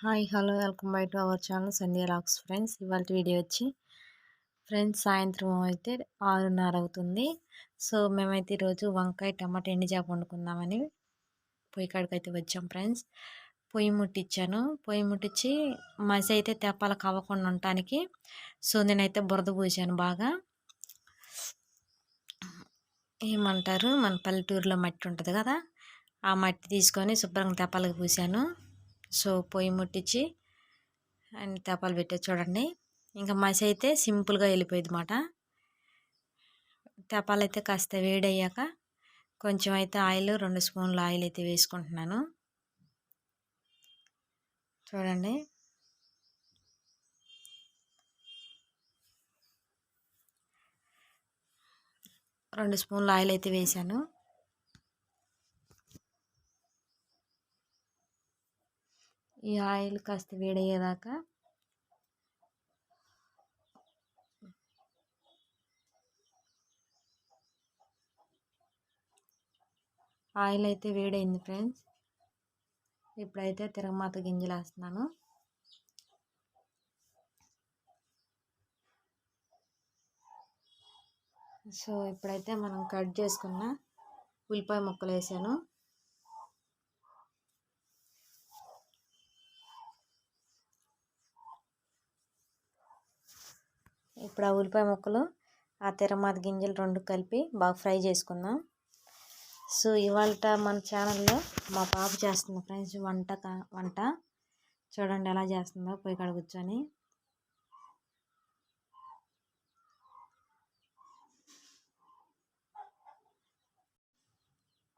Hi hello welcome back to our channel Sandhya lakhs friends. ఇవాళ video వచ్చి friends సాయంత్రం అయితే 6:30 అవుతుంది. సో మేమైతే ఈరోజు వంకాయ టమాటా ఎండి చేప వండుకుందామని పొయ్యి కాడికి అయితే వచ్చాం ఫ్రెండ్స్. పొయ్యి ముట్టించాను. పొయ్యి ముట్టించి మసి అయితే తెప్పాలకు అవ్వకుండా ఉండటానికి సో నేనైతే బురద పూసాను. బాగా ఏమంటారు, మన పల్లెటూరులో మట్టి ఉంటుంది కదా, ఆ మట్టి తీసుకొని శుభ్రంగా తెప్పాలకు పూసాను. సో పొయ్యి ముట్టించి అండ్ తెపాలు పెట్టే చూడండి. ఇంకా మసి అయితే సింపుల్గా వెళ్ళిపోయింది అన్నమాట. తెపాలు అయితే కాస్త వేడయ్యాక కొంచెం అయితే ఆయిల్ 2 స్పూన్ల ఆయిల్ అయితే వేసుకుంటున్నాను. చూడండి, రెండు స్పూన్ల ఆయిల్ అయితే వేసాను. ఈ ఆయిల్ కాస్త వేడయ్యేదాకా ఆయిల్ అయితే వేడైంది ఫ్రెండ్స్. ఇప్పుడైతే తిరగమాత గింజలు వేస్తున్నాను. సో ఇప్పుడైతే మనం కట్ చేసుకున్న ఉల్లిపాయ ముక్కలు వేసాను. ఇప్పుడు ఆ ఉల్లిపాయ ముక్కలు ఆ తిరగమాత గింజలు రెండు కలిపి బాగా ఫ్రై చేసుకుందాం. సో ఇవాళ మన ఛానల్లో మా పాప చేస్తుంది ఫ్రెండ్స్ వంట చూడండి ఎలా చేస్తుందో పొయ్యి కాడ కూర్చొని.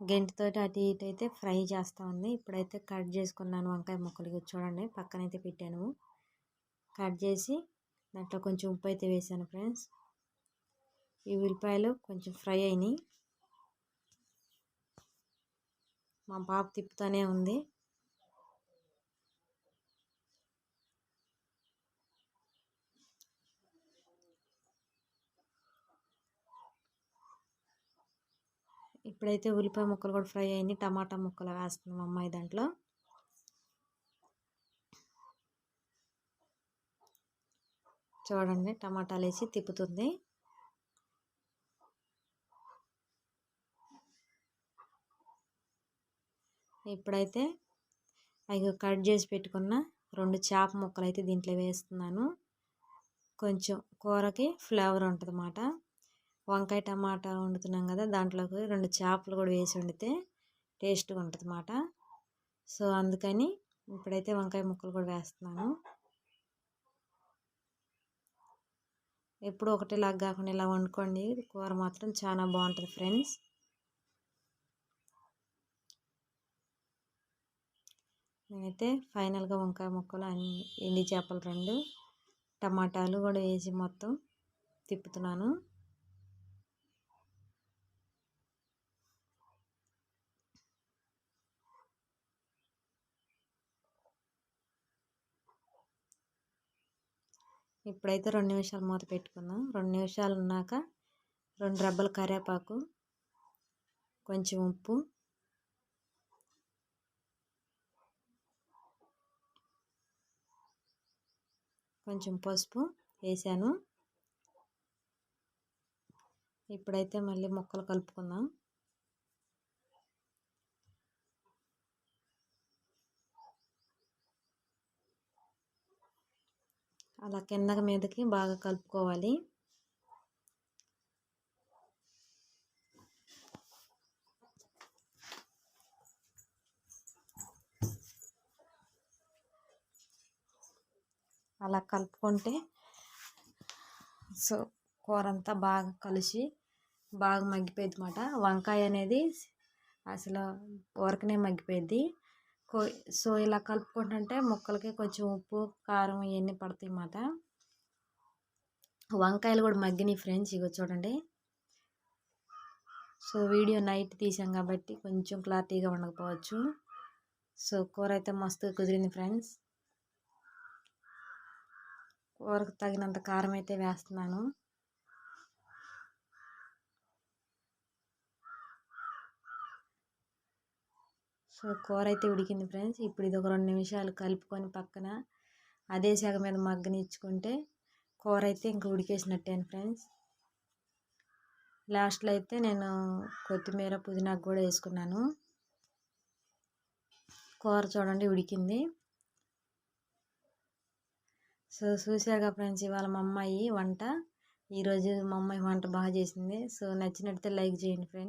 గెంటితోటి అటు ఇటు అయితే ఫ్రై చేస్తూ ఉంది. ఇప్పుడైతే కట్ చేసుకున్నాను వంకాయ ముక్కలు. చూడండి పక్కనైతే పెట్టాను. కట్ చేసి దాంట్లో కొంచెం ఉప్పు అయితే వేసాను ఫ్రెండ్స్. ఈ ఉల్లిపాయలు కొంచెం ఫ్రై అయినాయి. మా పాప తిప్పుతూనే ఉంది. ఇప్పుడైతే ఉల్లిపాయ ముక్కలు కూడా ఫ్రై అయినాయి. టమాటా ముక్కలు వేస్తున్నాం అమ్మాయి దాంట్లో. చూడండి టమాటాలు వేసి తిప్పుతుంది. ఇప్పుడైతే అవి కట్ చేసి పెట్టుకున్న 2 చేప ముక్కలు అయితే దీంట్లో వేస్తున్నాను. కొంచెం కూరకి ఫ్లేవర్ ఉంటుంది అన్నమాట. వంకాయ టమాటా వండుతున్నాం కదా, దాంట్లోకి 2 చేపలు కూడా వేసి వండితే టేస్ట్గా ఉంటుంది అన్నమాట. సో అందుకని ఇప్పుడైతే వంకాయ ముక్కలు కూడా వేస్తున్నాను. ఎప్పుడు ఒకటిలాగా కాకుండా ఇలా వండుకోండి, కూర మాత్రం చాలా బాగుంటుంది ఫ్రెండ్స్. నేనైతే ఫైనల్గా వంకాయ ముక్కలు అన్ని ఎండి చేపలు 2 టమాటాలు కూడా వేసి మొత్తం తిప్పుతున్నాను. ఇప్పుడైతే 2 నిమిషాలు మూత పెట్టుకుందాం. 2 నిమిషాలు ఉన్నాక 2 రెబ్బల కరివేపాకు, కొంచెం ఉప్పు, కొంచెం పసుపు వేసాను. ఇప్పుడైతే మళ్ళీ ముక్కలు కలుపుకుందాం. అలా కిందకి మీదకి బాగా కలుపుకోవాలి. అలా కలుపుకుంటే సో కూర అంతా బాగా కలిసి బాగా మగ్గిపోయింది అన్నమాట. వంకాయ అనేది అసలు ఊరకనే మగ్గిపోయింది. సో ఇలా కలుపుకుంటుంటే ముక్కలకి కొంచెం ఉప్పు కారం ఇవన్నీ పడతాయి అన్నమాట. వంకాయలు కూడా మగ్గినాయి ఫ్రెండ్స్. ఇగో చూడండి. సో వీడియో నైట్ తీసాం కాబట్టి కొంచెం క్లారిటీగా ఉండకపోవచ్చు. సో కూర అయితే మస్తుగా కుదిరింది ఫ్రెండ్స్. కూరకు తగినంత కారం అయితే వేస్తున్నాను. సో సో కూర అయితే ఉడికింది ఫ్రెండ్స్. ఇప్పుడు ఇది ఒక 2 నిమిషాలు కలుపుకొని పక్కన అదే సెగ మీద మగ్గనిచ్చుకుంటే కూర అయితే ఇంక ఉడికేసినట్టే ఫ్రెండ్స్. లాస్ట్లో అయితే నేను కొత్తిమీర పుదీనాకు కూడా వేసుకున్నాను. కూర చూడండి ఉడికింది. సో చూసారుగా ఫ్రెండ్స్, ఇవాళ మా అమ్మాయి వంట. ఈరోజు మా అమ్మాయి వంట బాగా చేసింది. సో నచ్చినట్లయితే లైక్ చేయండి ఫ్రెండ్స్.